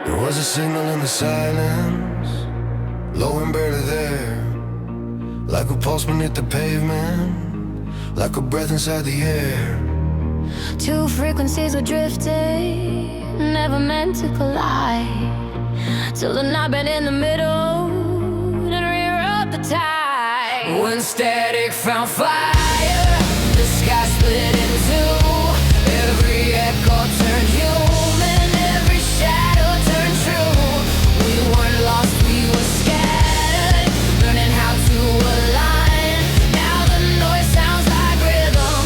There was a signal in the silence, low and barely there, like a pulse beneath the pavement, like a breath inside the air. Two frequencies were drifting, never meant to collide, till the knot bent in the middle and rewrote the tide. When static found fire, the sky split in two. Every echo turned human, every shadow turned true. We weren't lost, we were scattered, learning how to align. Now the noise sounds like rhythm,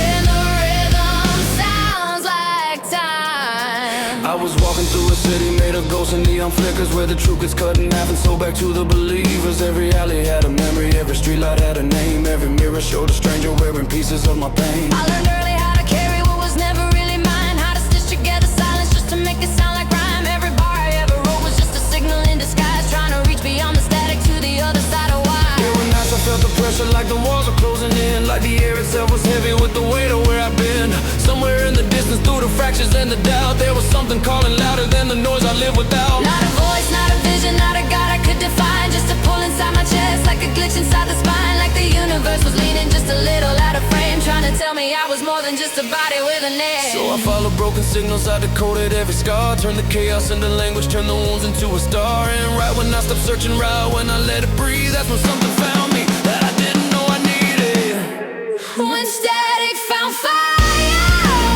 and the rhythm sounds like time. I was walking through a city made of ghosts and neon flickers, where the truth gets cut in half and sold back to the believers. Every alley had a memory, every streetlight had a name, every mirror showed a stranger wearing pieces of my pain. I learned early how to carry what was never really mine, how to stitch together silence just to make it sound like rhyme. Every bar I ever wrote was just a signal in disguise, trying to reach beyond the static to the other side of why. There were nights I felt the pressure like the walls were closing in, like the air itself was heavy with the weight of where I've been. Somewhere in the distance through the fractures and the doubt, there was something calling louder than the noise I live without. Not a voice, not a vision, not a God I could define, just a pull inside my chest, like a glitch inside the spine, like the universe was leaning just a little out of frame, trying to tell me I was more than just a body with a name. So I followed broken signals, I decoded every scar, turned the chaos into language, turned the wounds into a star. And right when I stopped searching, right when I let it breathe, that's when something found me that I didn't know I needed. When static found fire,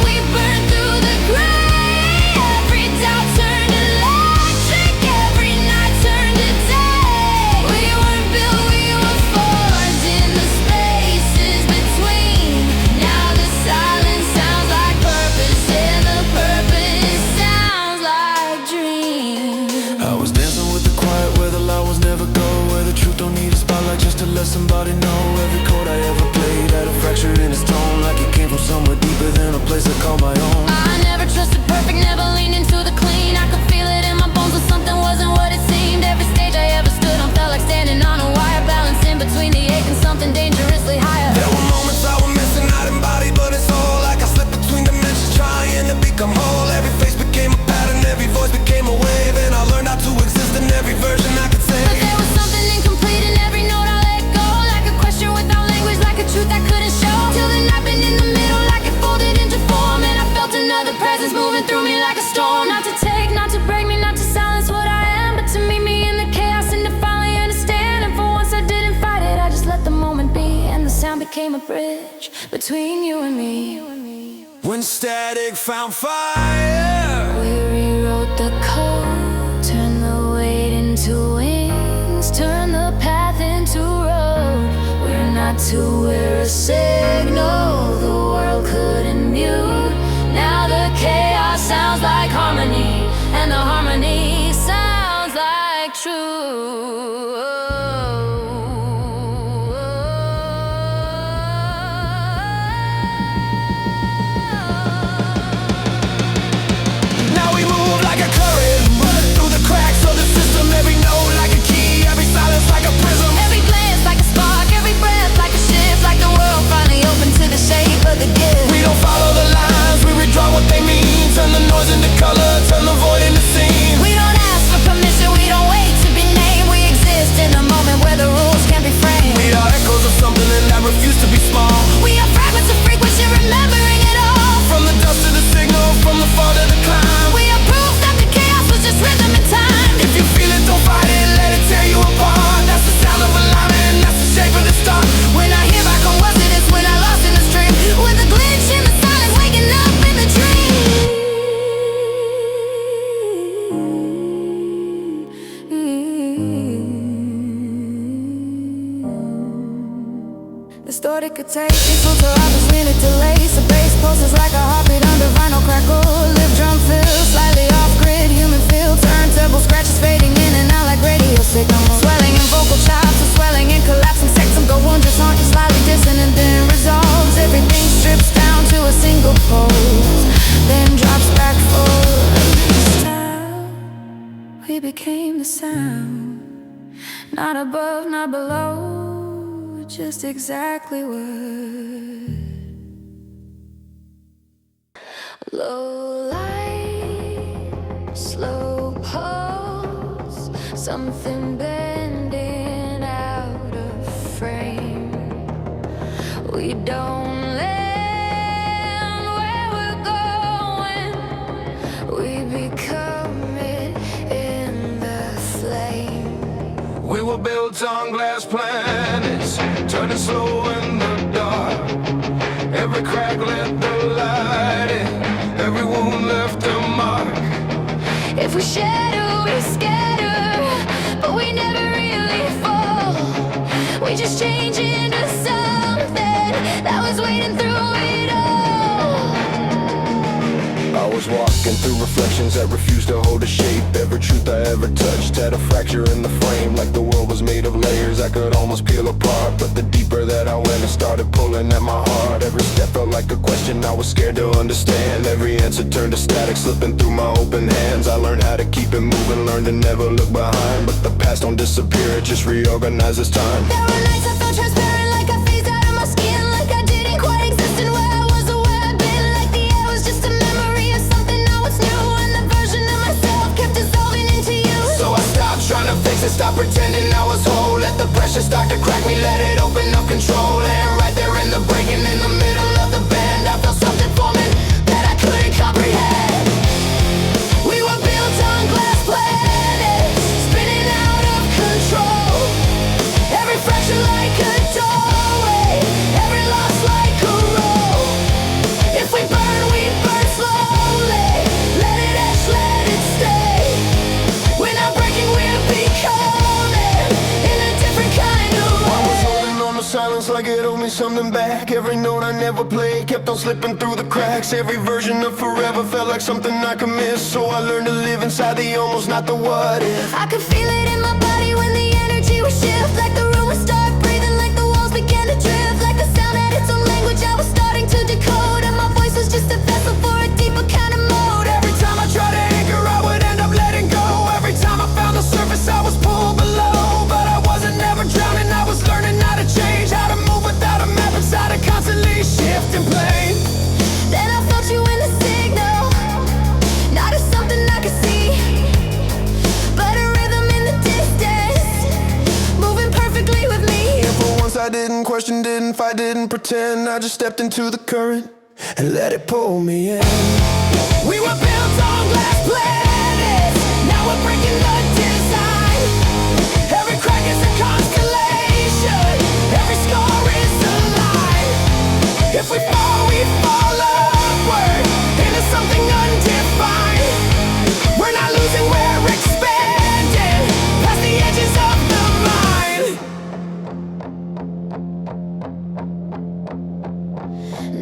we burned through the gray. Every doubt turned electric, every night turned to day. We weren't built, we were forged in the spaces between. Now the silence sounds like purpose, and the purpose sounds like dream. I was dancing with the quiet where the light was never go, where the truth don't need a spotlight just to let somebody know. Every chord I ever played had a fracture in its tone, like it came from somewhere deeper than a place I call my own. I never trusted perfect, never leaned into the clean. I could feel it in my bones when something wasn't what it seemed. Every stage I ever stood on felt like standing on a wire, balancing between the ache and something dangerously higher. There were moments I was missing, not in body but in soul, like I slipped between dimensions trying to become whole. Every face became a pattern, every voice became a wave, and I learned how to exist in every version I could say. But there was something incomplete in every note I let go, like a question without language, like a truth I couldn't show. Till the night been in the middle, like it folded into form, and I felt another presence moving through me like a storm. Not to take, not to break me, not to silence what I am, but to meet me in the chaos and to finally understand. And for once I didn't fight it, I just let the moment be, and the sound became a bridge between you and me. When static found fire, We rewrote the code, turned the weight into wings, turned the path into road. We're not two, we're a signal the world couldn't mute. Now the chaos sounds like harmony, and the harmony sounds like truth. now we move like a current, running through the cracks of the system. Every note like a key, every silence like a prism. Every glance like a spark, every breath like a shift, like the world finally open to the shape of the gift. We don't follow the lines, we redraw what they mean, turn the noise into color, turn the void into scene. We don't ask for permission, we don't wait to be named. We exist in a moment where the rules can be framed. We are echoes of something that refuse to be small. We are fragments of frequency, remembering it all. From the dust to the signal, from the fall to the climb. We are proof that the chaos was just rhythm and time. If you feel it, don't fight it, let it tear you apart. That's the sound of alignment, that's the shape of the start. When I hear back on was it, it's when I lost in the stream. With a glitch in the silence, waking up in the dream. The story could take these roots or others really delays. The bass pulses like a heartbeat under vinyl crackle. Live drum fill, slightly off grid, human feel. Turntable scratches fading in and out like radio signals. Swelling in vocal chops, or swelling and collapsing. Sectum go wondrous, aren't you slightly dissonant, then resolves. Everything strips down to a single pose, then drops back forward. This time, we became the sound. Not above, not below, just exactly what. Low light, slow pulse. something bending out of frame. We don't land where we're going, we become it in the flame. We were built on glass planets, turning slow in the dark. Every crack let the light in, every wound left a mark. If we shatter, we scatter, but we never really fall. We just change into something that was waiting through it all. I was walking through reflections that refused to hold a shape. Every truth I ever touched had a fracture in the frame. Like the world was made of layers I could almost peel apart. But the deeper that I went, it started pulling at my heart. Every step felt like a question I was scared to understand. Every answer turned to static, slipping through my open hands. I learned how to keep it moving, learned to never look behind. But the past don't disappear, it just reorganizes time. There were nights I felt transparent, like I phased out of my skin, like I didn't quite exist in where I was or where I'd been. Like the air was just a memory of something now it's new, and the version of myself kept dissolving into you. So I stopped trying to fix it, stopped pretending I was whole. Let the pressure start to crack me, let it open up control. And right there in the breaking, in the middle of the band, I felt something forming that I couldn't comprehend. We were built on glass planets, spinning out of control. Every fracture like a doorway, every loss like a roll. If we burn, we burn slowly. Let it etch, let it stay. We're not breaking, we're becoming in a different kind of way. I was holding on to silence like it owed me something back. Every note I never played kept on slipping through the cracks. Every version of forever felt like something I could miss. So I learned to live inside the almost, not the what if. I could feel it in my body when the energy would shift. Like the room would start breathing, like the walls began to drift. Like the sound had its own language I was starting to decode. And my voice was just a vessel for a deeper kind of mode. Every time I tried to anchor, I would end up letting go. Every time I found the surface, I was pulled below. But I wasn't never drowning, I was learning how to change. How to move without a map inside a constantly shifting plane. Then I felt you in the signal, not as something I could see, but a rhythm in the distance, moving perfectly with me. And for once I didn't question, didn't fight, didn't pretend. I just stepped into the current and let it pull me in. We were built on glass planets, now we're breaking the design. Every crack is a constellation, every scar is a line. If we fall, we fall upward into something undefined. We're not losing, we're expanding past the edges of the mind.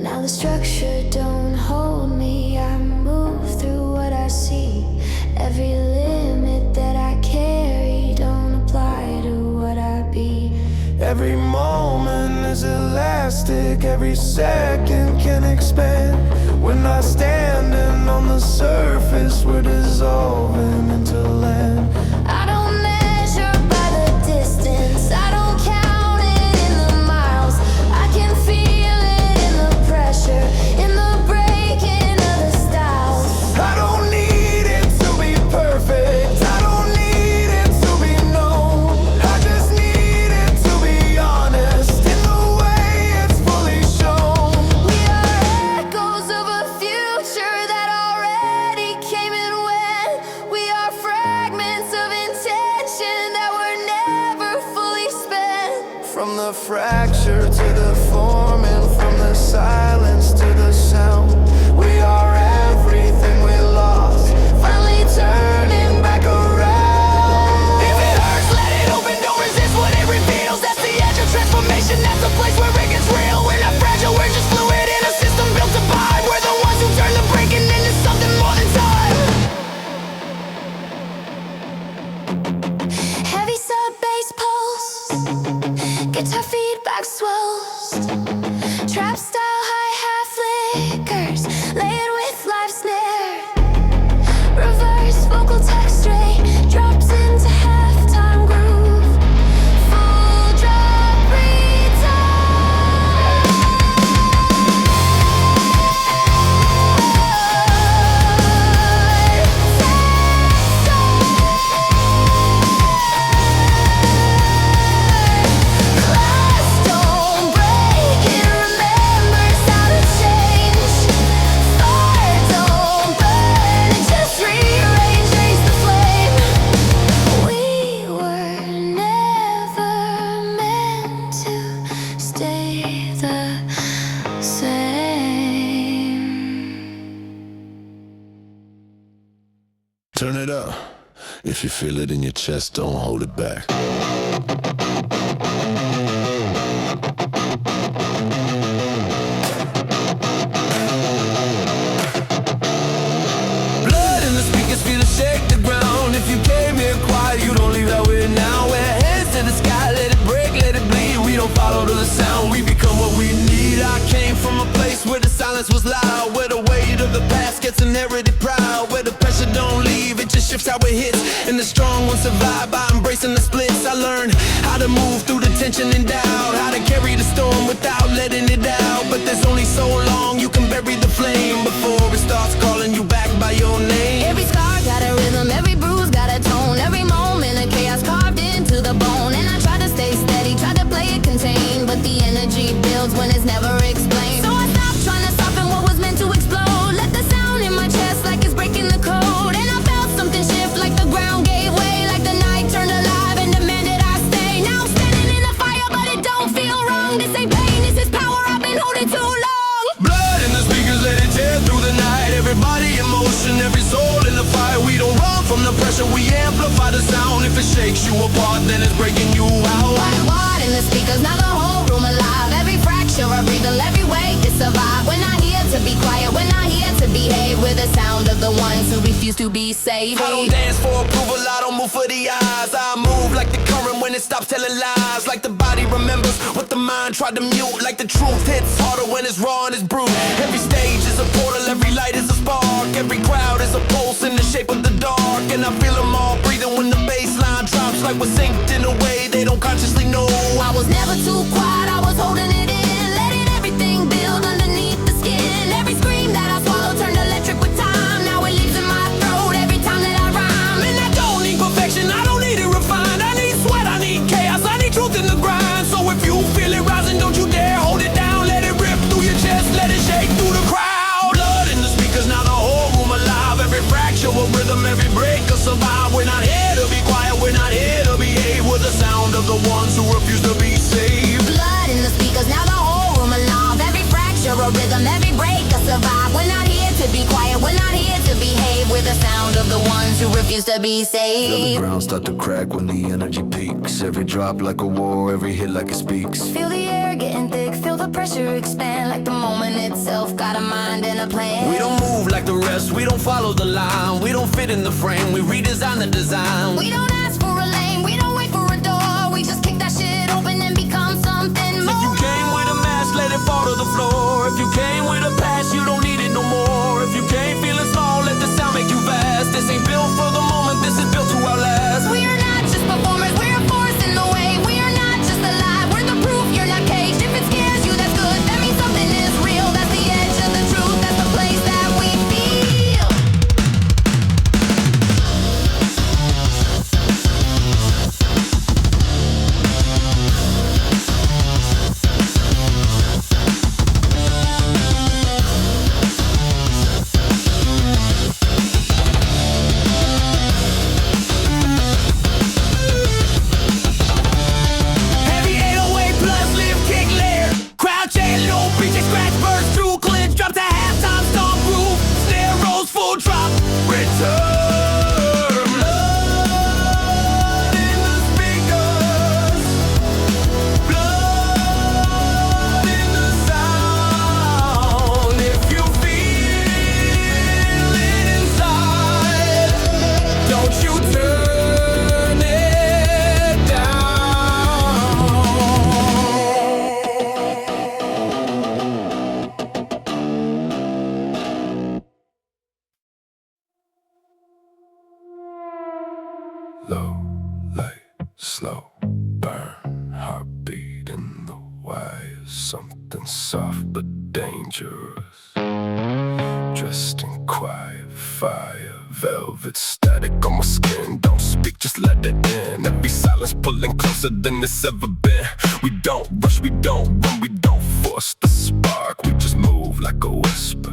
Now the structure don't hold me, I move through what I see. Every limit that I carry don't apply to what I be. Every moment is elastic, every second can expand. We're not standing on the surface, we're dissolving into land. I don't measure by the distance, I don't count it in the miles. I can feel it in the pressure, in the breaking of the styles. I don't need it to be perfect, I don't need it to be known. I just need it to be honest in the way it's fully shown. We are echoes of a future that already came and went. We are fragments of intention that were never fully spent. From the fracture to the forming, from the silence to the sound. We are everything we lost, finally turning back around. If it hurts, let it open, don't resist what it reveals. That's the edge of transformation, that's the place where it gets real. We're not fragile, we're just fluid in a system built to vibe. We're the ones who turn the breaking into something more than time. Heavy sub bass pulse, guitar feedback swells, trap style hi-hat flickers, layered with live snare, reverse vocal text stray, drops into halftime groove, full drop retime. Turn it up. If you feel it in your chest, don't hold it back. Blood in the speakers, feel it shake the ground. If you came here quiet, you don't leave that way now. We're hands to the sky, let it break, let it bleed. We don't follow to the sound, we become what we need. I came from a place where the silence was loud, where the weight of the past gets inherited proud, where the pressure don't leave, it just shifts how it hits. And the strong ones survive by embracing the splits. I learned how to move through the tension and doubt, how to carry the storm without letting it out. But there's only so long you can bury the flame before it starts calling you back by your name. Every scar got a rhythm, every bruise got a tone, every moment of chaos carved into the bone. And I try to stay steady, try to play it contained, but the energy builds when it's never explained. So I stopped trying to soften what was meant to explode. Let the sound in my chest like it's breaking the code. And I felt something shift like the ground gave way, like the night turned alive and demanded I stay. Now I'm standing in the fire, but it don't feel wrong. This ain't pain, this is power, I've been holding too long. Blood in the speakers, let it tear through the night. Everybody in motion, every soul in the fire. We don't run from the pressure, we amplify the sound. If it shakes you apart, then it's breaking you out. Like water in the speakers, now the whole room alive. Every fracture a breather, every way to survive. We're not here to be quiet, we're not here to behave. We're the sound of the ones who refuse to be saved. I don't dance for approval, I don't move for the eyes. I move like the current when it stops telling lies. Like the body remembers what the mind tried to mute. Like the truth hits harder when it's raw and it's brute. Every stage is a portal, every light is a spark. Every crowd is a pulse in the shape of the dark. And I feel them all breathing when the bass line drops. Like we're synced in a way they don't consciously know. I was never too quiet, I was holding it in, letting everything build underneath the skin. Every scream that I swallowed turned electric with time. Now it leaves in my throat every time that I rhyme. And I don't need perfection, I don't need it refined. I need sweat, I need chaos, I need truth in the grind. So if you feel it rising, don't you dare hold it down. Let it rip through your chest, let it shake through the crowd. Blood in the speakers, now the whole room alive. Every fracture a rhythm, every break a survive. We're not here to be quiet, we're not here to behave. We're the sound of the ones who refuse to be saved. Blood in the speakers, now the whole room alive. Every fracture a rhythm, every break a survive. We're not here to be quiet, we're not here to behave. We're the sound of the ones who refuse to be saved. Feel the ground start to crack when the energy peaks. Every drop like a war, every hit like it speaks. Feel the air getting thick, feel the pressure expand. Like the moment itself got a mind and a plan. We don't move like the rest, we don't follow the line. We don't fit in the frame, we redesign the design. We don't ask for a lane, we don't wait for a door. We just kick that shit open and become something more. If you came with a mask, let it fall to the floor. If you came with a past, you don't need it no more. If you can't feel it small, let the sound make you vast. This ain't built for the moment, this is built to outlast. We are not just performers, we're a force in the way. We are not just alive, we're the proof you're not caged. If it scares you, that's good, that means something is real. That's the edge of the truth, that's the place that we feel. Heavy 808 plus live kick layer. Crowd chant low, preaching scratch burst through clinch. Drop to halftime, stomp groove. Snare rolls full drop. Return. Blood in the speakers. Blood in the sound. If you feel it inside, don't you turn it down. Low, light, slow, burn, heartbeat in the wires. Something soft but dangerous. Dressed in quiet fire, velvet static on my skin. Don't speak, just let it in. Every silence pulling closer than it's ever been. We don't rush, we don't run, we don't force the spark. We just move like a whisper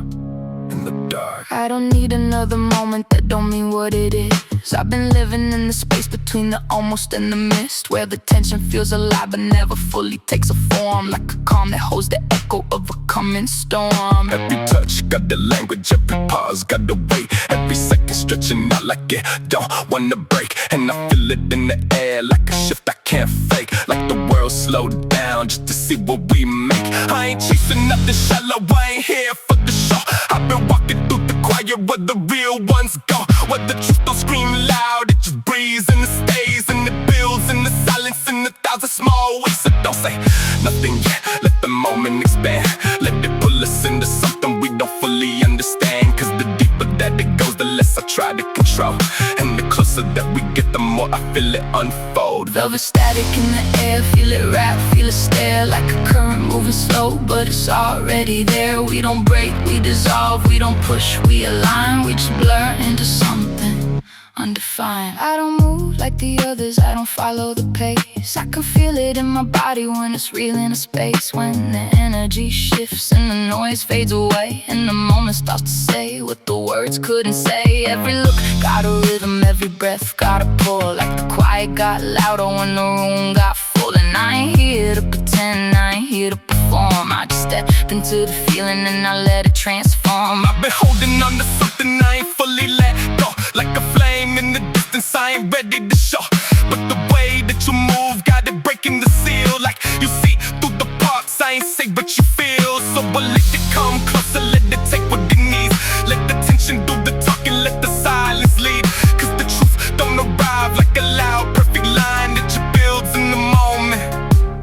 in the dark. I don't need another moment, that don't mean what it is. I I've been living in the space between the almost and the mist, where the tension feels alive but never fully takes a form, like a calm that holds the echo of a coming storm. Every touch got the language, every pause got the weight, every second stretching out like it don't wanna break. And I feel it in the air like a shift I can't fake, like the world slowed down just to see what we make. I ain't chasing nothing shallow, I ain't here for the show. I've been walking through the quiet where the real ones go, where the truth don't scream loud, it just breathes and it stays and it builds in the silence in 1,000 small ways. So don't say nothing yet, let the moment expand, let it pull us into something we don't fully understand. Cause the deeper that it goes, the less I try to control, and the closer that we get, the more I feel it unfold. Velvet static in the air, feel it wrap, feel it stare, like a current moving slow, but it's already there. We don't break, we dissolve, we don't push, we align, we just blur into something undefined. I don't move like the others, I don't follow the pace. I can feel it in my body when it's real in a space, when the energy shifts and the noise fades away, and the moment starts to say what the words couldn't say. Every look got a rhythm, every breath got a pull, like the quiet got louder when the room got full. And I ain't here to pretend, I ain't here to perform, I just step into the feeling and I let it transform. I've been holding on to something I ain't fully let go, like a flame in the distance I ain't ready to show. But the way that you move got it breaking the seal, like you see through the parts. I ain't say but you feel, so I let it come closer, let it take what it needs. Let the tension do the talking, let the silence lead. Cause the truth don't arrive like a loud perfect line that just builds in the moment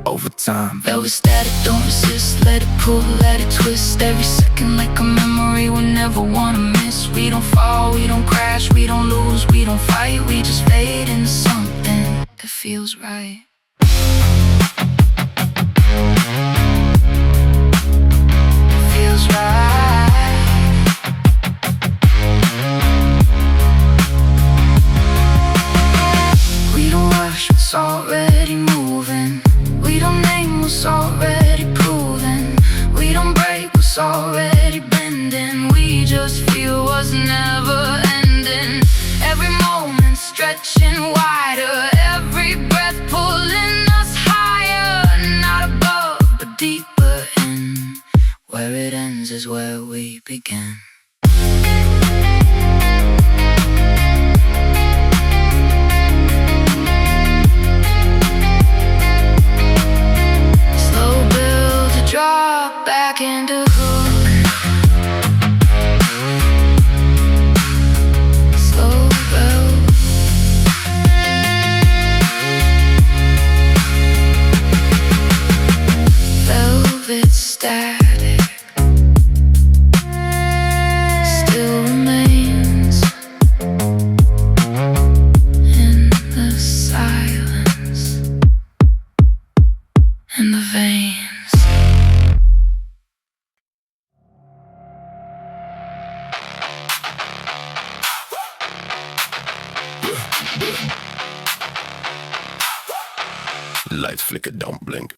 over time. Velvet static, don't resist, let it pull, let it twist. Every second like a memory we'll never wanna miss. We don't fall, we don't crash, we don't lose, we don't fight, we just fade into something that feels right. Feels right. We don't rush what's already moving, we don't name what's already proven, we don't break what's already bending, we just feel what's never ending. Every moment stretching wider, every breath pulling us higher, not above but deeper in. Where it ends is where we begin. Slow build to drop back into hook. Slow build. Velvet static still remains in the silence, in the veins. Lights flicker, don't blink.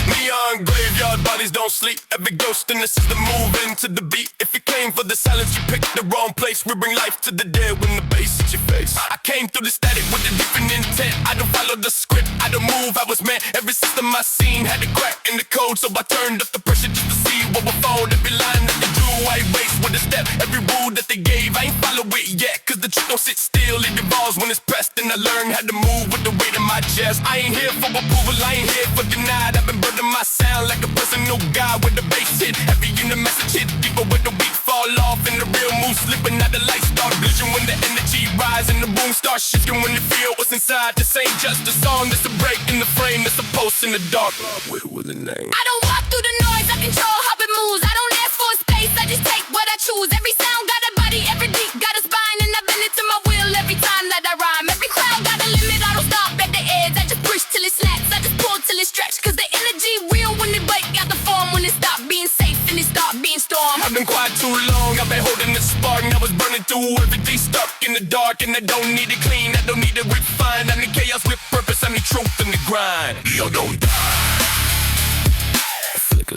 Neon graveyard bodies don't sleep. Every ghost in the system moving to the beat. If you came for the silence, you picked the wrong place. We bring life to the dead when the bass hits your face. I came through the static with a different intent. I don't follow the script, I don't move, I was meant. Every system I seen had a crack in the code, so I turned up the pressure just to see what would fold. Every line that they drew, I erased with a step. Every rule that they gave, I ain't follow it yet. Cause the truth don't sit still, it evolves when it's pressed. And I learned how to move with the weight of my chest. I ain't here for approval, I ain't here for denied. I've been burning my sound like a personal guide with the bass hit. Heavy in the message hit, deeper with the beat fall off. And the real move slipping out the light start glitching when the energy rise and the room starts shifting when you feel what's inside. This ain't just a song, this a break in the frame, it's a pulse in the dark. With the name. I don't walk through the noise, I control how it moves. I don't ask for space, I just take what I choose. Every sound got a body, every beat got a spine, and I bend it to my will every time that I rhyme. Every crowd got a limit, I don't stop at the edge. I just push till it snaps, I just pull till it stretch. Cause the energy real when it break out the form, when it stop being safe and it start being storm. I've been quiet too long, I've been holding the spark, and I was burning through everything stuck in the dark. And I don't need it clean, I don't need it refined. I need chaos with purpose, I need truth in the grind. Yo, don't die.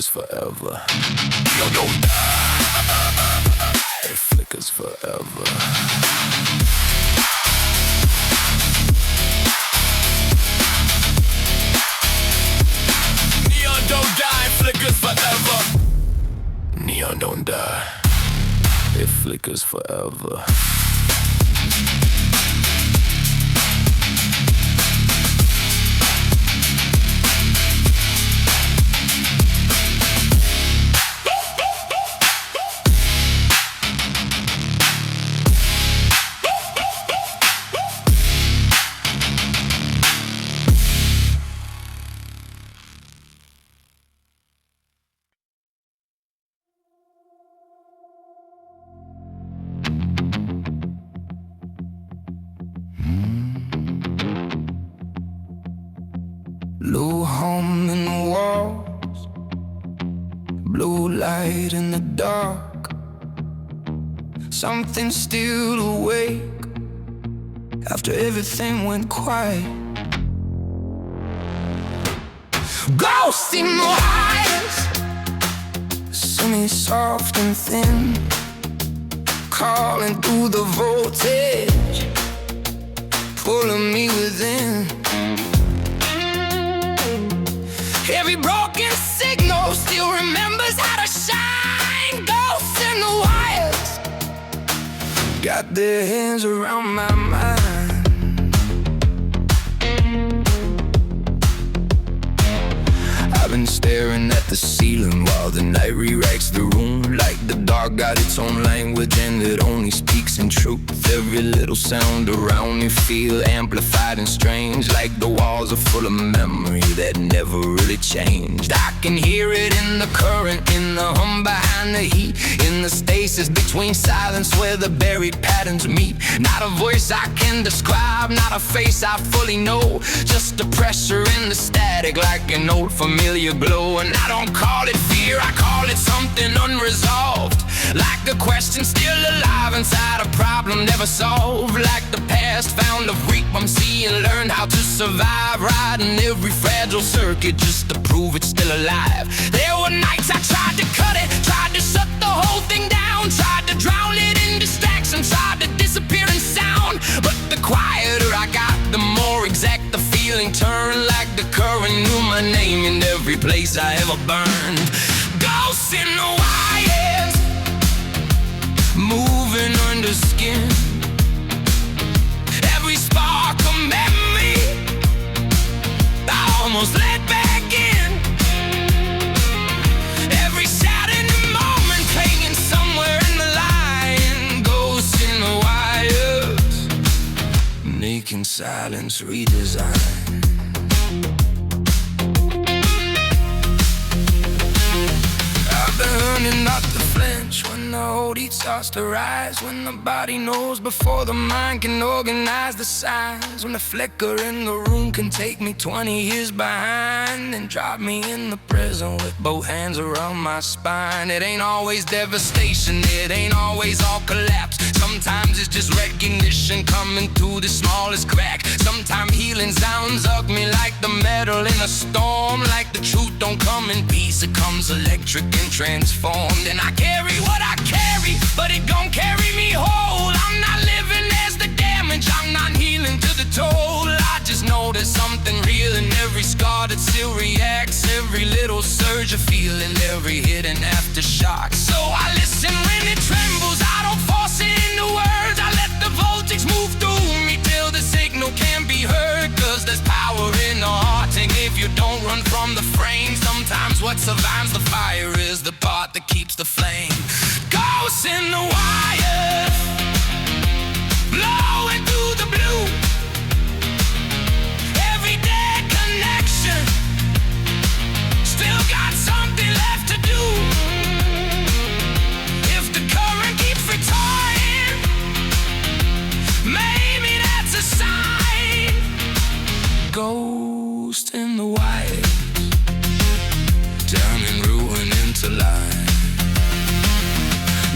flickers forever. Neon don't die. It flickers forever. Neon don't die, it flickers forever. Neon don't die, it flickers forever. Blue home in the walls, blue light in the dark. Something still awake after everything went quiet. Ghosts in the wires, semi-soft and thin, calling through the voltage, pulling me within. Every broken signal still remembers how to shine. Ghosts in the wires got their hands around my mind. I've been staring at the ceiling while the night rewrites the room. Like the dark got its own language and it only speaks in truth. Every little sound around me feel amplified and strange, like the walls are full of memory that never really changed. I can hear it in the current, in the hum behind the heat, in the stasis between silence where the buried patterns meet. Not a voice I can describe, not a face I fully know, just the pressure in the static like an old familiar glow. And I don't call it fear, I call it something unresolved, like a question still alive inside a problem never solved. Like the past found a frequency and learned how to survive, riding every fragile circuit just to prove it's still alive. There were nights I tried to cut it, tried to shut the whole thing down, tried to drown it in distraction, tried to disappear in sound. But the quieter I got, the more exact the feeling turned, like the current knew my name in every place I ever burned. Ghosts in the wires, moving under skin. Every spark of memory I almost let back in. Every shattered moment playing somewhere in the line. Ghosts in the wires, making silence redesign. Learning not to flinch when the whole heat starts to rise, when the body knows before the mind can organize the signs, when the flicker in the room can take me 20 years behind and drop me in the prison with both hands around my spine. It ain't always devastation, it ain't always all collapse. Sometimes it's just recognition coming through the smallest crack. Sometimes healing sounds hug me like the metal in a storm, like the truth don't come in peace, it comes electric and transformed. And I carry what I carry, but it gon' carry me whole. I'm not living as the damage, I'm not healing to the toll. I just know there's something real in every scar that still reacts, every little surge of feeling, every hidden aftershock. So I listen when it trembles, I don't force it into words, I let the voltage move through me till the signal can be heard. Cause there's power in the heart, and if you don't run from the frame, sometimes what survives the fire is the part that keeps the flame. Ghosts in the wire, blowing through the blue. Every dead connection still got something left to do. If the current keeps returning, maybe that's a sign. Ghost in the wires, turning ruin into light.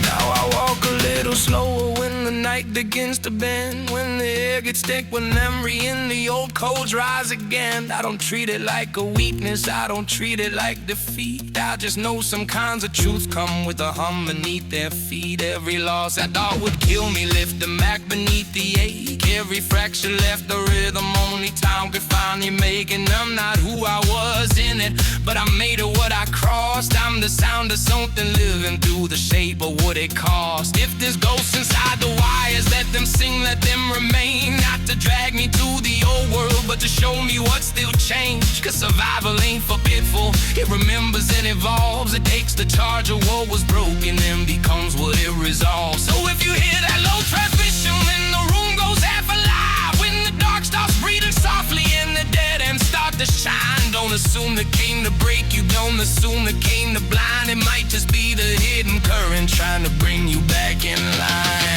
Now I walk a little slower when the night begins to bend, when the air gets thick when memory in the old codes rise again. I don't treat it like a weakness, I don't treat it like defeat. I just know some kinds of truths come with a hum beneath their feet. Every loss I thought would kill me lift the Mac beneath the ache. Every fracture left the rhythm only time could finally make. And I'm not who I was in it, but I made it what I crossed. I'm the sound of something living through the shape of what it cost. If there's ghosts inside the wires, let them sing, let them remain. Not to drag me to the old world, but to show me what's still changed. Cause survival ain't for pitfall, it remembers and evolves. It takes the charge of what was broken and becomes what it resolves. So if you hear that low transmission when the room goes half alive, when the dark starts breathing softly and the dead ends start to shine, don't assume that came to break you, don't assume that came to blind. It might just be the hidden current trying to bring you back in line.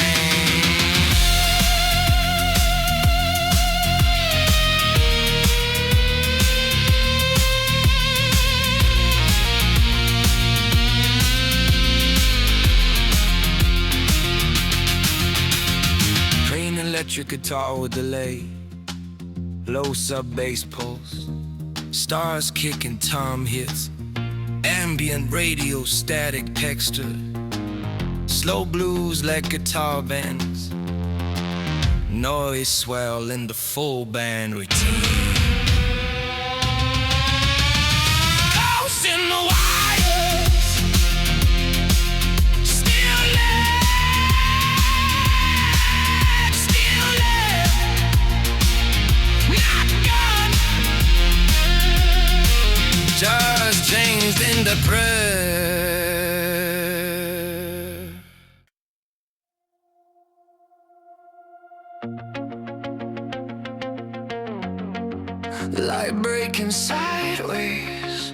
Electric guitar with delay, low sub-bass pulse, stars kicking tom hits, ambient radio static texture, slow blues like guitar bands, noise swell in the full band routine. Ghosts in the wires, still just changed in the prayer. Light breaking sideways,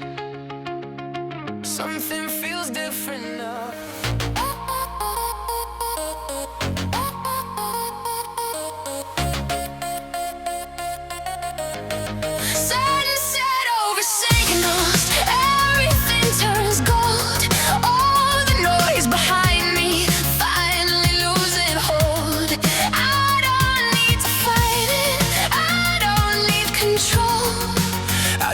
something feels different now.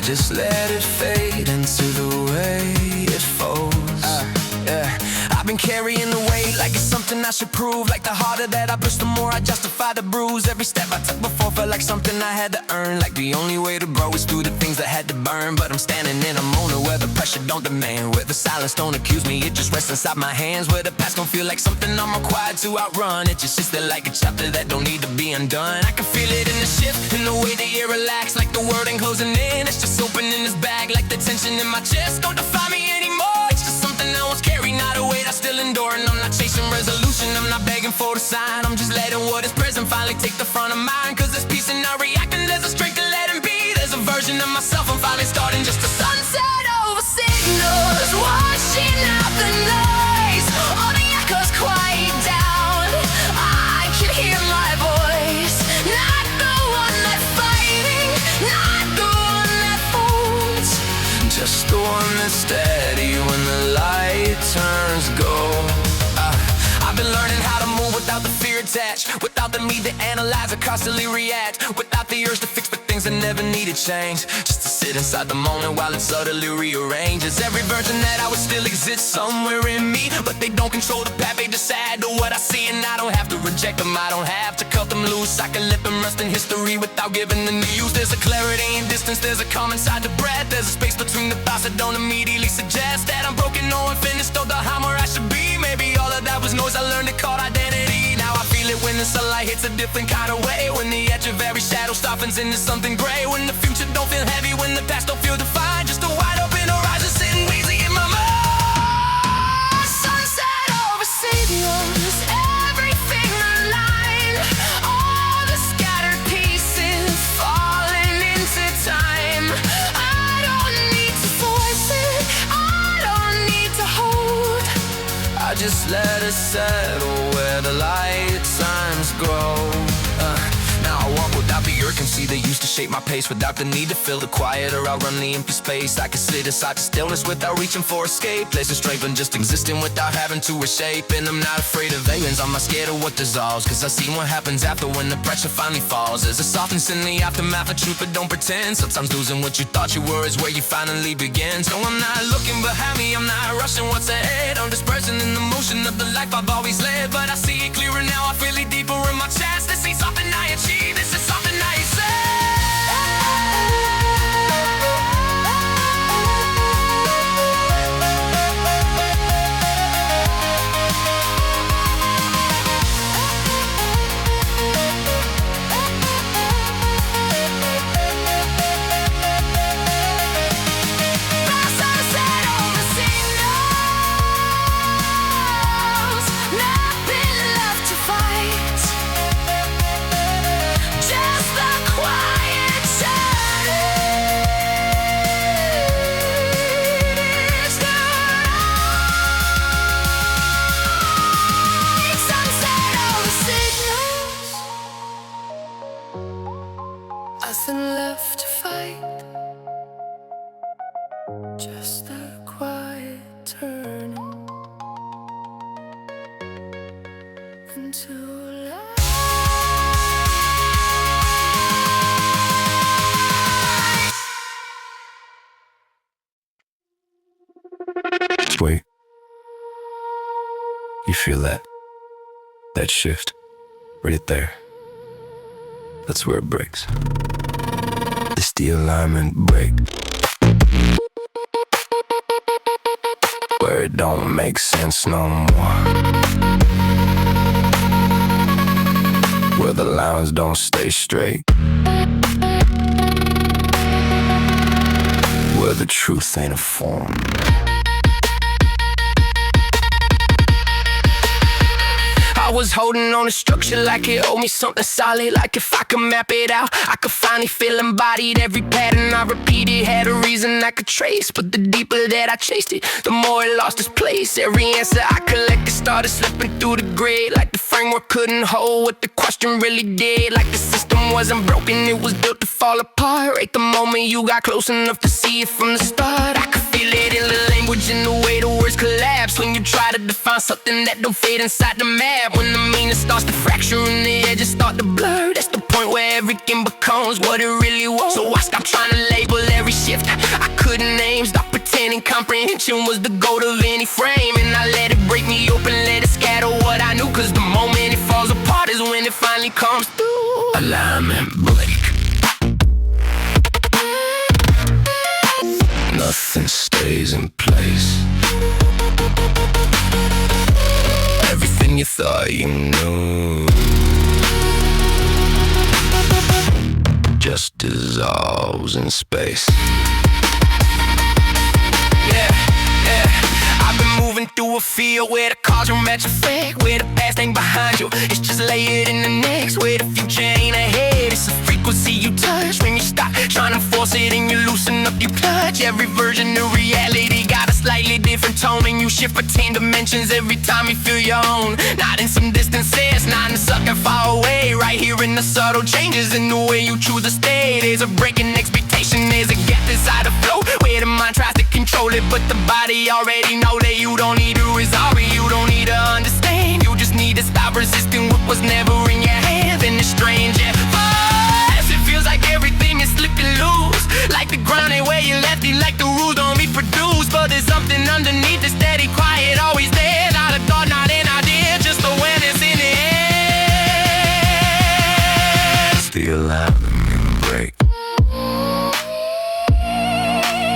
Just let it fade into the way it falls. I've been carrying the weight like it's something I should prove. Like the harder that I push, the more I justify the bruise. Every step I took before felt like something I had to earn. Like the only way to grow is through the things that had to burn. But I'm standing in a moment where the pressure don't demand, where the silence don't accuse me, it just rests inside my hands. Where the past don't feel like something I'm required to outrun. It just sits there like a chapter that don't need to be undone. I can feel it in the shift, in the way the air relax, like the world ain't closing in. It's just opening this bag, like the tension in my chest don't define me anymore. It's just something I once carried, not a weight I still endure. And I'm not chasing resolution, I'm not begging for the sign. I'm just letting what is present finally take the front of mind. Cause there's peace in not reacting, there's a strength to let him be. There's a version of myself I'm finally starting, just a sunset over signals, washing out the noise. All the echoes quiet down, I can hear my voice. Not the one that's fighting, not the one that folds, just the one that's steady when the light turns gold. I've been learning how to move without the fear attached, without the need to analyze or constantly react, without the urge to fix the things that never needed change. Just to sit inside the moment while it subtly rearranges. Every version that I would still exist somewhere in me, but they don't control the path, they just add to what I see. And I don't have to reject them, I don't have to cut them loose. I can let them rest in history without giving them news. There's a clarity in distance, there's a calm inside the breath. There's a space between the thoughts that don't immediately suggest that I'm broken, no unfinished, or the I'm where I should be. Maybe all of that was noise, I learned it called identity. Now I feel it when the sunlight hits a different kind of way, when the edge of every shadow softens into something gray, when the future don't feel heavy, when the past don't feel defined. Just a wide open horizon sitting easy in my mind. Sunset over signals, everything aligned, all the scattered pieces falling into time. I don't need to force it, I don't need to hold, I just let it settle where the light signs grow. Now I walk without the urge frequency that used to shape my pace without the need to fill the quiet or outrun the empty space. I could sit aside to stillness without reaching for escape. Places strength and just existing without having to reshape. And I'm not afraid of aliens, I'm not scared of what dissolves, cause I see what happens after when the pressure finally falls. There's a softness in the aftermath of truth, but don't pretend. Sometimes losing what you thought you were is where you finally begin. So I'm not looking behind me, I'm not rushing what's ahead. I'm dispersing in the motion of the life I've always led. But I see it clearer now, I feel it deeper in my chest. This ain't something I achieve, this is something I accept. Nothing left to fight, just a quiet turning into light. Just wait. You feel that? That shift? Right there. That's where it breaks. It's the alignment break, where it don't make sense no more, where the lines don't stay straight, where the truth ain't a form. I was holding on to structure like it owed me something solid. Like if I could map it out, I could finally feel embodied. Every pattern I repeated had a reason I could trace. But the deeper that I chased it, the more it lost its place. Every answer I collected started slipping through the grid, like the framework couldn't hold what the question really did. Like the system wasn't broken, it was built to fall apart. Right the moment you got close enough to see it from the start, I could feel it in the language, in the way the words collapse. When you try to define something that don't fit inside the map, when the meaning starts to fracture and the edges start to blur, that's the point where everything becomes what it really was. So I stopped trying to label every shift I couldn't name, stop pretending comprehension was the goal of any frame. And I let it break me open, let it scatter what I knew, cause the moment it falls apart is when it finally comes through. Alignment break. Nothing stays in place. Everything you thought you knew just dissolves in space. I've been moving through a field where the cause don't match effect, where the past ain't behind you, it's just layered in the next, where the future ain't ahead. It's a frequency you touch when you stop trying to force it and you loosen up your clutch. Every version of reality got a slightly different tone, and you shift for 10 dimensions every time you feel your own. Not in some distances, not in something far away, right here in the subtle changes in the way you choose to stay. There's a break in expectation, there's a gap inside the flow, where the mind tries to control it, but the body already know that you don't need to resolve it, you don't need to understand, you just need to stop resisting what was never in your hands. And it's strange at first, it feels like everything is slipping loose, like the ground ain't where you left it, like the rules don't reproduce. But there's something underneath that's steady, quiet, always there. Not a thought, not an idea, just awareness in the air. It's the alignment break,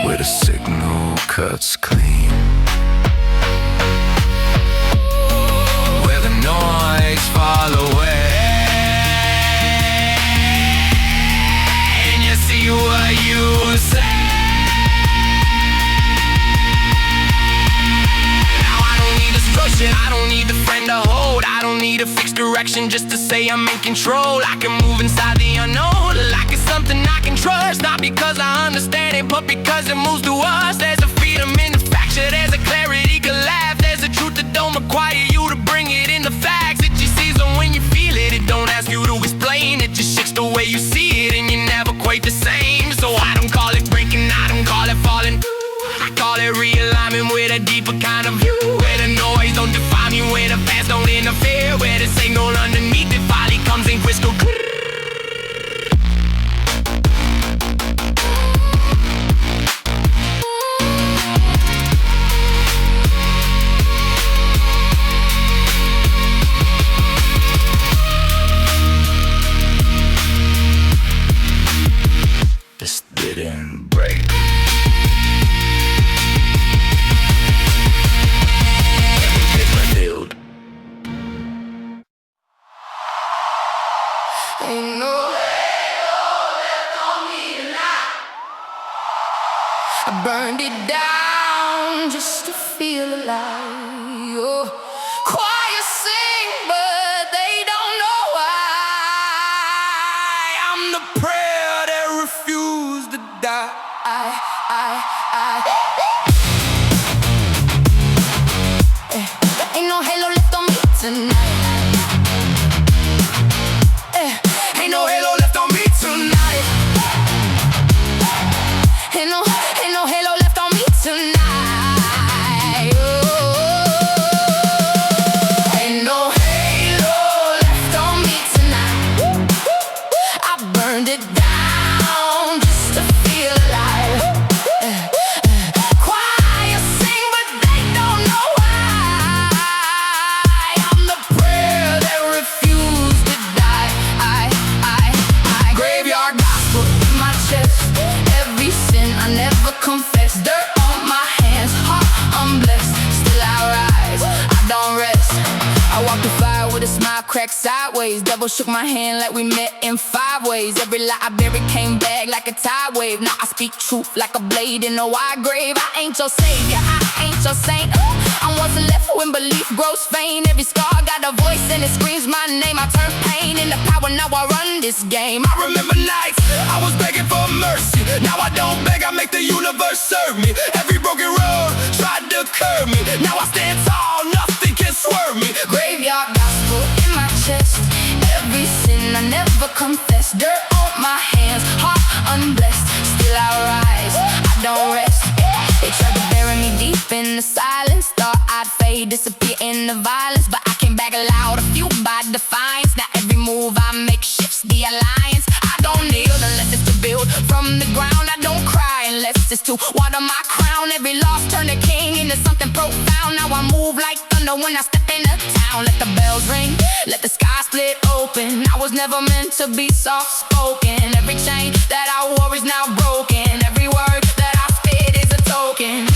where the signal cuts clean, where the noise fall away, and you see what you say. Now I don't need a structure, I don't need the friend to hold, I don't need a fixed direction just to say I'm in control. I can move inside the unknown, like it's something I can trust, not because I understand it, but because it moves to us. There's a freedom in the fracture, there's a clarity collapse, there's a truth that don't require you to bring it in the facts. It just sees them when you feel it, it don't ask you to explain, it just shifts the way you see it. call it realignment with a deeper kind of view, where the noise don't define me, where the past don't interfere, where the signal underneath it finally comes in crystal clear. This didn't break. It's revealed. Ain't no halo left on me tonight. I burned it down just to feel alive. Oh, choir sing, but they don't know why. I'm the prayer that refused to die. Ain't no halo left on me tonight. Ain't no halo left on me tonight. Ain't no halo left on me tonight. Oh, ain't no halo left on me tonight. I burned it down just to feel alive. Choir sing, but they don't know why. I'm the prayer that refused to die. Graveyard gospel In my chest, every sin I never confess. Dirt on my hands, heart unblessed. Still I rise, I don't rest. I walk the fire with a smile cracked sideways. Devil shook my hand like we met in 5 ways. Every lie I buried came back like a tide wave. Now I speak truth like a blade in a wide grave. I ain't your savior, I ain't your saint. I'm what's left when belief grows faint. Every scar got a voice and it screams my name. I turn pain into power, now I run this game. I remember nights I was begging for mercy. Now I don't beg, I make the universe serve me. Every broken road tried to curb me. Now I stand tall, nothing can swerve me. Graveyard gospel in my chest. Every sin I never confess. Dirt on my hands, heart unblessed. Still I rise, I don't rest. They tried to bury me deep in the silence. Thought I'd fade, disappear in the violence, but I came back loud, a few by defiance. Now every move I make shifts the alliance. I don't kneel unless it's to build from the ground. I don't cry unless it's to water my crown. Every loss turned a king into something profound. Now I move like thunder when I step into town. Let the bells ring, let the sky split open. I was never meant to be soft-spoken. Every chain that I wore is now broken. Every word that I spit is a token.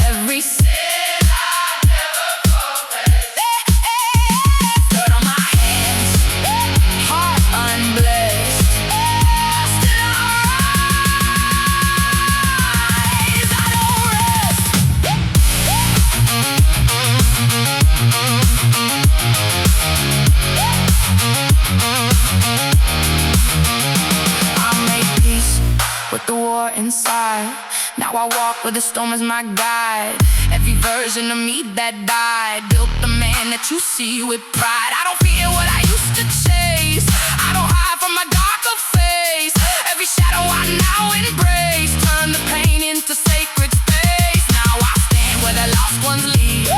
Every sin I never confessed. Dirt on my hands, heart unblessed. Still I rise, I don't rest. I made peace with the war inside. Now I walk with the storm as my guide. Every version of me that died built the man that you see with pride. I don't fear what I used to chase. I don't hide from my darker face. Every shadow I now embrace. Turn the pain into sacred space. Now I stand where the lost ones lead,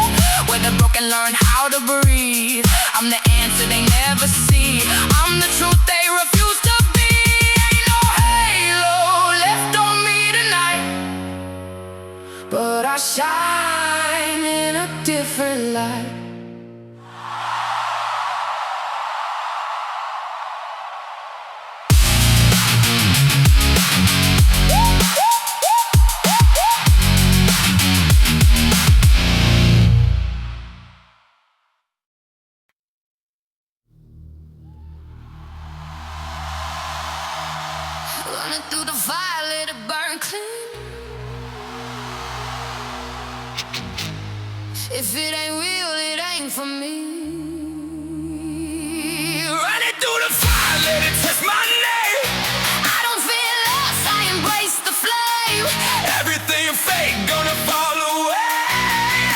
where the broken learn how to breathe. I'm the answer they never see. I'm the truth they refuse to be. Ain't no halo left on me tonight, but I shine in a different light. Running through the fire, let it burn clean. If it ain't real, it ain't for me. Running through the fire, let it touch my name. I don't feel lost, I embrace the flame. Everything fake gonna fall away.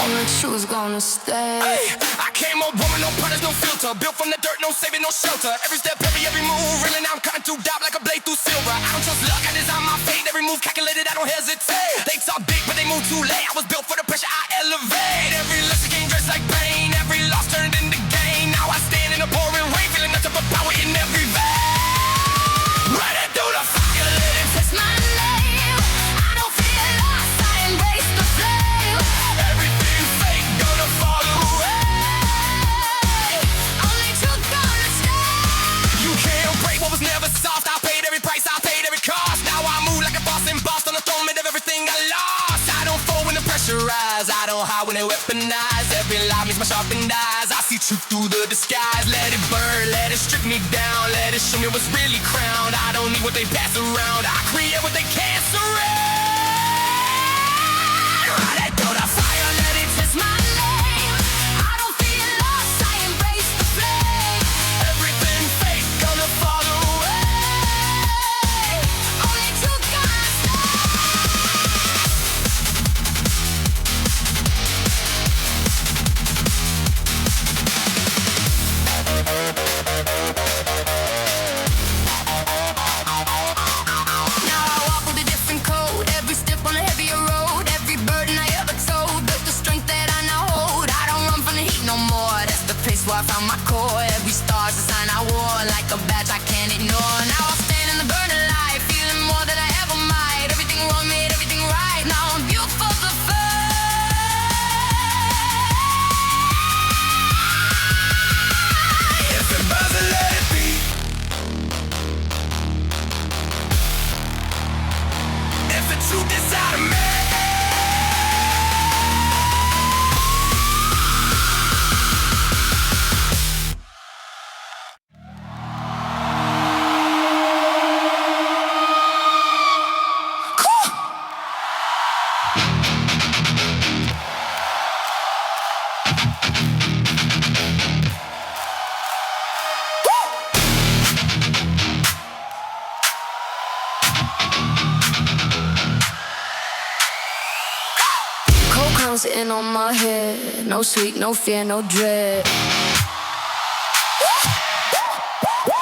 Only truth's gonna stay. Hey, I came up woman, no predators, no filter. Built from the dirt, no saving, no shelter. Every step, every move, reeling, I'm cutting through doubt like a blade through silver. don't trust luck, I design my fate. Every move calculated, I don't hesitate. They talk big, but they move too late. I was built for the pressure, I elevate. Every lesson came dressed like pain. Every loss turned into gain. Now I stand in the pouring rain, feeling nothing but power in every vein. Running through the fire, let it test my name. I don't feel lost, I embrace the flame. Everything fake, gonna fall away. Only truth gonna stay. You can't break what was never soft. I paid every price, I paid every cost. Now I move like a boss embossed on the throne of everything I lost. I don't fall when the pressure rise, I don't hide when they weaponize. Every lie means my sharpened eyes. I see truth through the disguise. Let it burn, let it strip me down. Let it show me what's really crowned. I don't need what they pass around, I create what they can't surround. Right through the fire, let it test my name. I don't feel lost, I embrace the flame. Everything fake, gonna fall away. Only truth gonna stay. Now I walk with a different code. Every step on a heavier road. Every burden I ever told. Built the strength that I now hold. I don't run from the heat no more. That's the place where I found my core. Every star's a sign I wore. Like a badge I can't ignore. Now I stand in the burning light, feeling more than I ever might. Everything wrong made everything right. Now I'm built for the fight. If it burns, then let it be. If the truth is out of me. Cold crown sitting on my head. No sweet, no fear, no dread.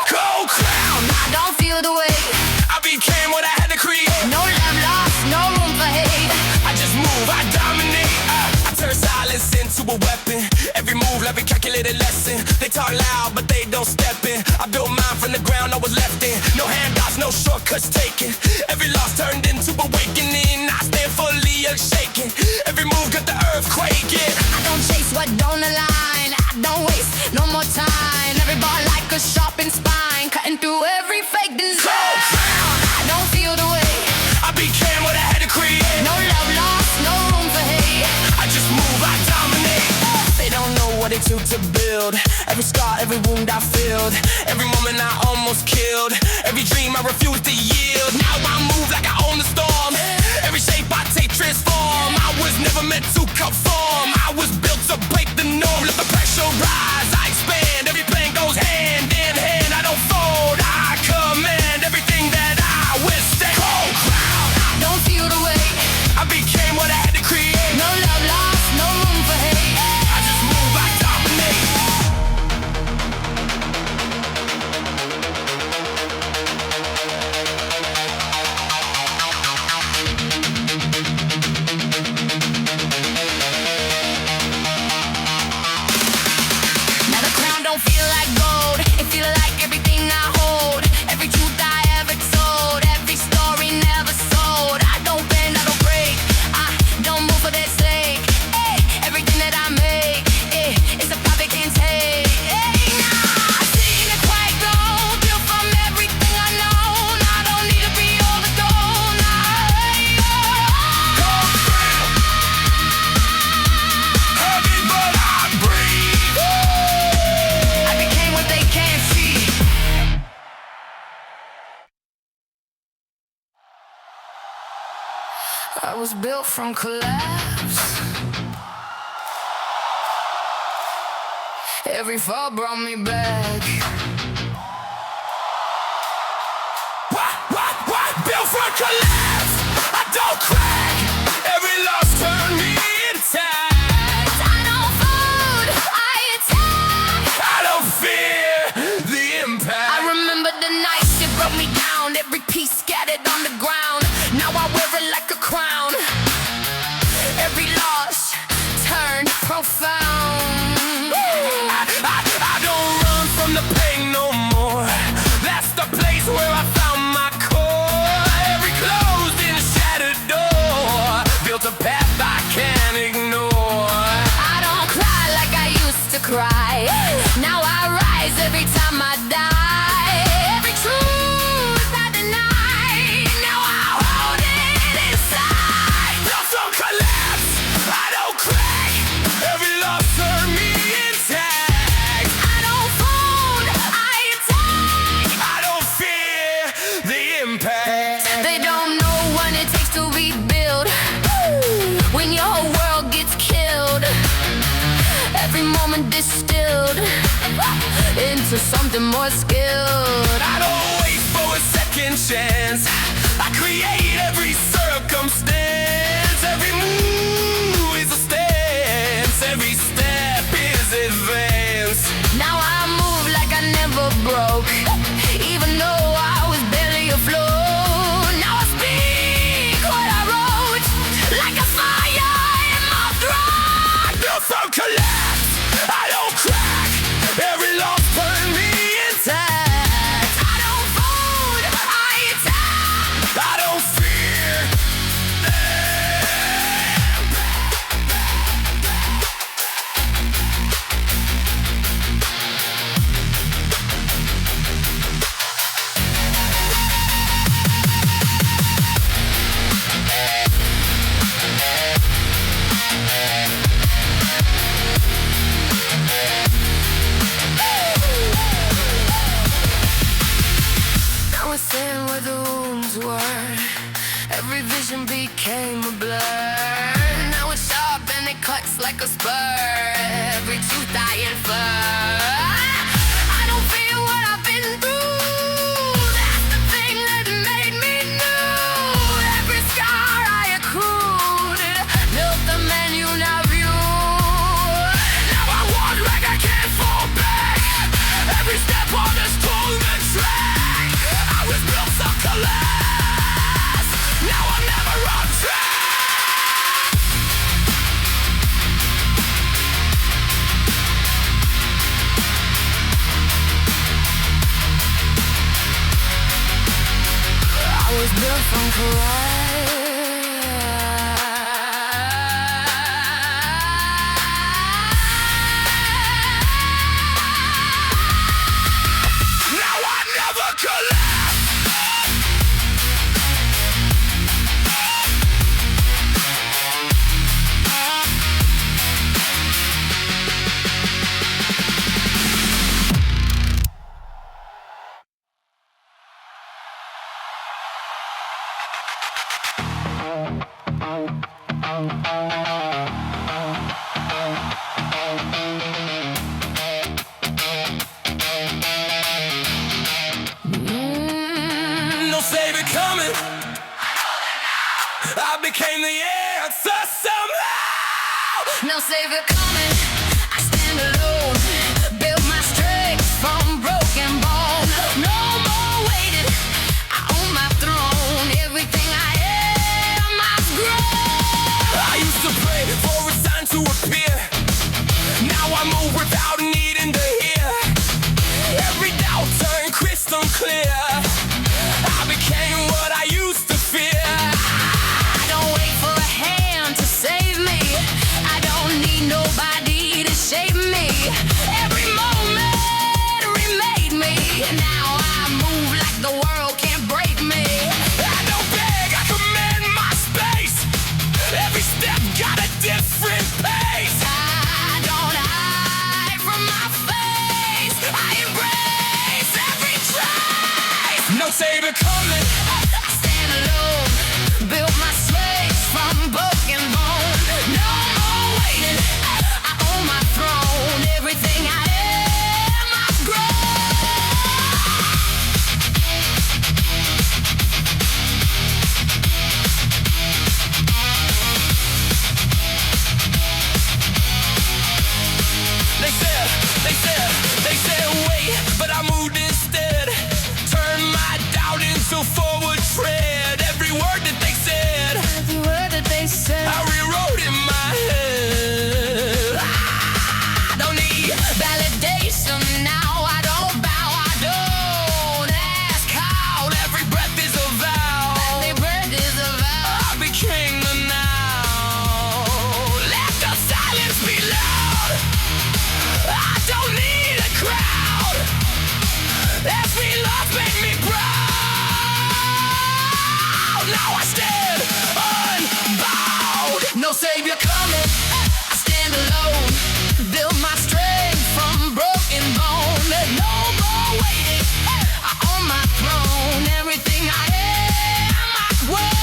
Cold crown, I don't feel the weight. I became what I had to create. No love lost, no room for hate. I just move, I dominate. I turn silence into a weapon. Every move like a calculated lesson. They talk loud, but they don't step in. I built mine from the ground I was left in. No handouts, no shortcuts taken. Every loss turned into awakening. I stand fully unshaken. Every move got the earth quaking. I don't chase what don't align. I don't waste no more time. Every bar like a sharpened spine, cutting through every fake design. Cold crown, I don't feel the weight. I became what I had to create. No love lost, no room for hate. I just move, I dominate. They don't know what it took to build. Every scar, every wound I filled. Every moment I almost killed. Every dream I refused to yield. Now I move like I own the storm. Every shape I take transform. I was never meant to conform. I was built to break the norm. Let the pressure rise, I expand. Every plan goes hand in hand. I don't fold, I command everything that I withstand. Cold crown, I don't feel the weight. I became what I had to create. No love lost, no room for hate. I just move, I dominate. Now the crown don't feel like gold. It feel like everything I hold. Every truth I ever told. Every story never sold. I don't bend, I don't break. I don't move for their sake. Ay, everything that I make, it's a profit can't take. Ay, nah, I seen it quite glow. Built from everything I know. I don't need to be all the gold. Cold crown, heavy but I breathe. I became what they can't see. I was built from collapse. Every fall brought me back. What? Built for collapse. I don't crack. Every loss turned me intact. I don't fold, I attack. I don't fear the impact. I remember the nights it broke me down. Every piece peace scattered on the ground. Now I wear it like a crown. Every loss turned profound. I don't run from the pain no more. That's the place where I found my core. Every closed and shattered door built a path I can't ignore. I don't cry like I used to cry. Now I rise every time I die. Every truth I deny, now I hold it inside. Just don't collapse, I don't crack. Every loss turned me intact. I don't fold, I attack. I don't fear the impact. They don't know what it takes to rebuild. When your whole world gets killed, every moment distilled into something more skilled. I don't wait for a second chance. I create every circumstance. Every move is a stance. Every step is advance. Now I move like I never broke, even though I was barely afloat. Now I speak what I wrote, like a fire in my throat. Built from collapse, I don't crack. Every loss turned me intact. I don't fold, I attack. I don't fear Now we're seeing where the wounds were. Every vision became a blur. Now it's sharp and it cuts like a spur. Every tooth I infer. I don't feel what I've been through. That's the thing that made me new. Every scar I accrued built the menu now view. Now I walk like I can't fall back. Every step on this golden track. I was built to collapse. Now I'm never on track. I was built from Now I never collapse. No savior coming. I became the answer somehow. no savior coming. I stand alone. Build my strength from broken bone. No more waiting. I own my throne. Everything I am, I've grown. I used to pray for a sign to appear. Now I move without needing to hear. Every doubt turned crystal clear. I became what I used to fear. I don't wait for a hand to save me. I don't need nobody now I stand unbowed. No savior coming, I stand alone. Build my strength from broken bone. There's no more waiting, I own my throne. Everything I am, I worth.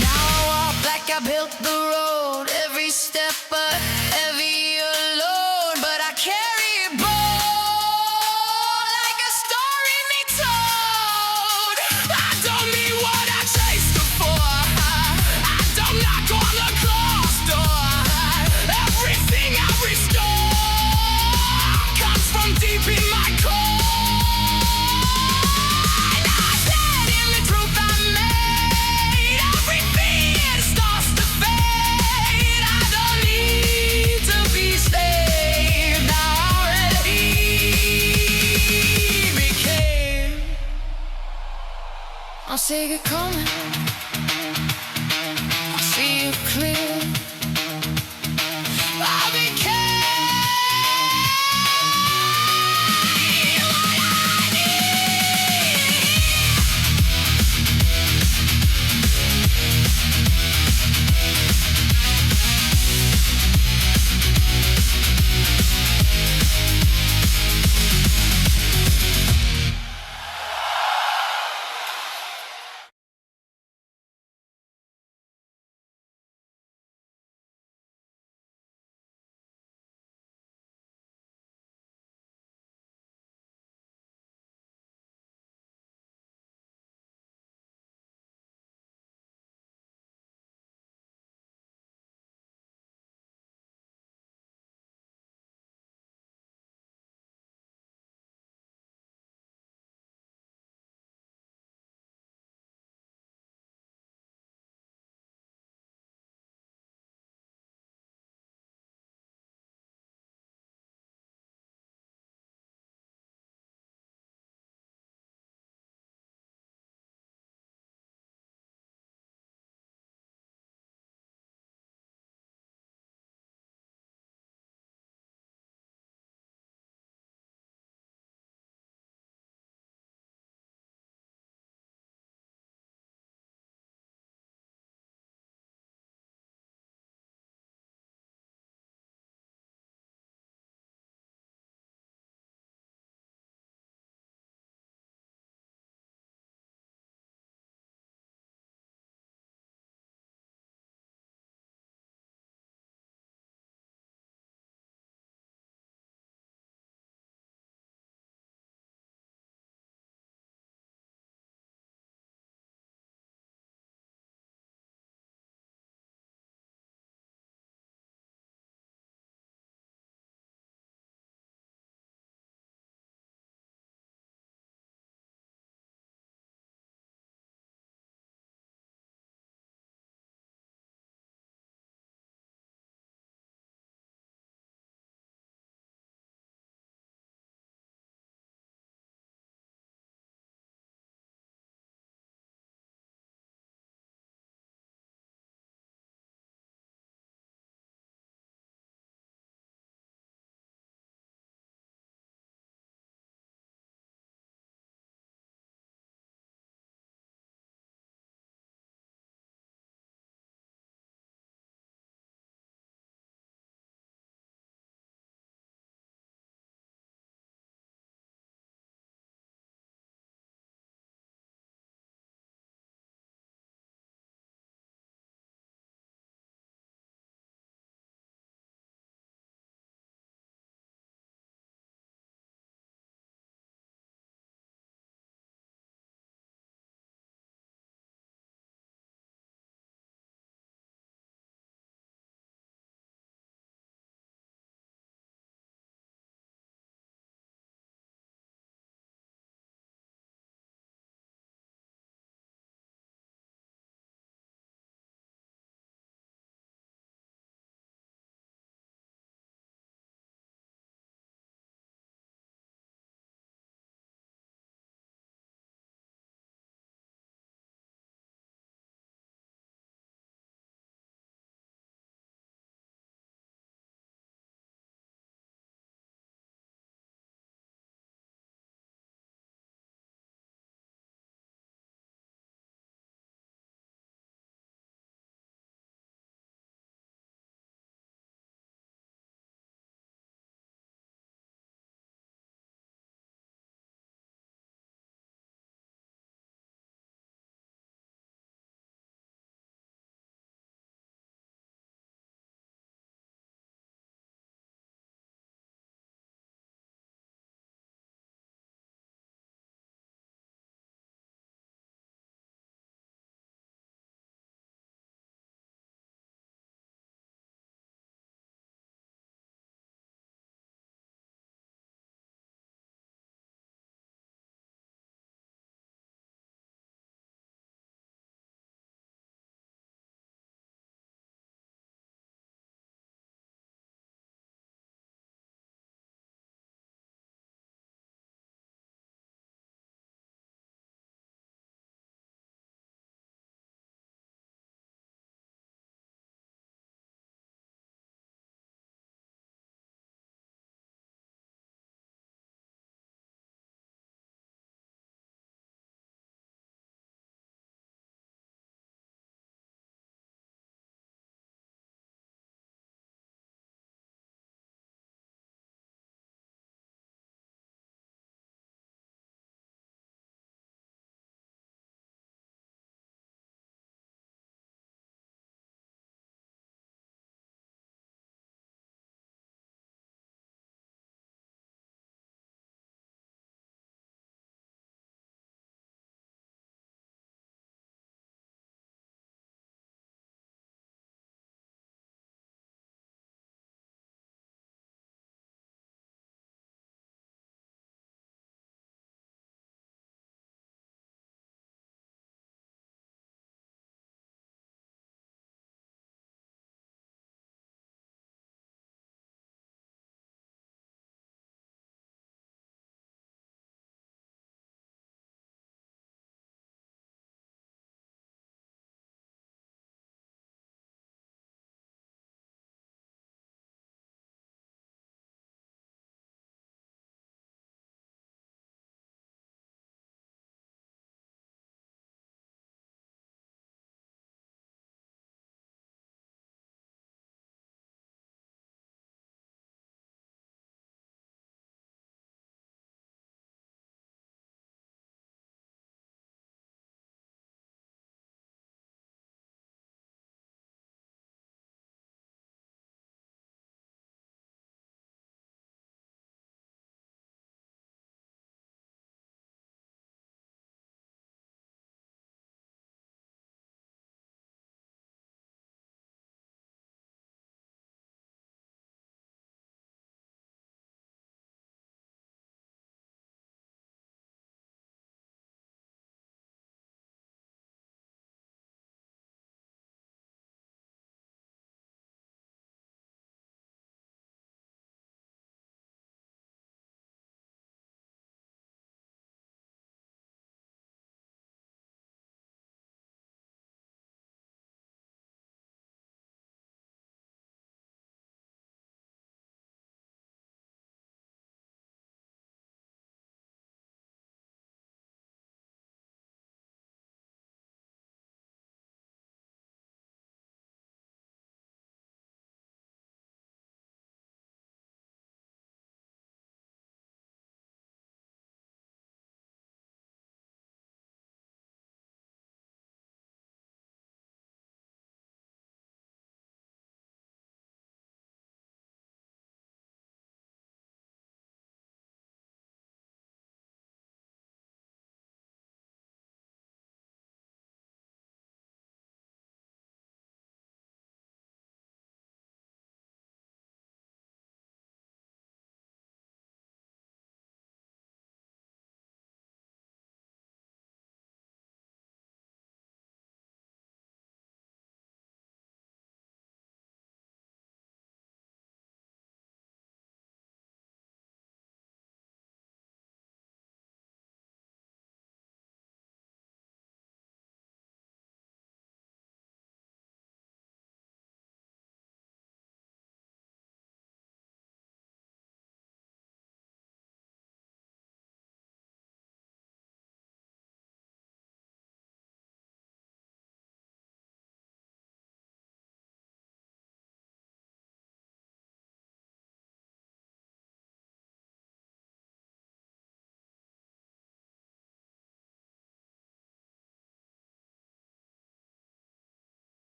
Now I walk like I built the road. Every step a heavier load, but I carry it bold like a story needs told. I don't need what I chased before. I don't knock on the closed door. Everything I restore comes from deep in my core. And I stand in the truth I made. Everything starts to fade. I don't need to be saved. I already became. I'll see you coming. I see you clear.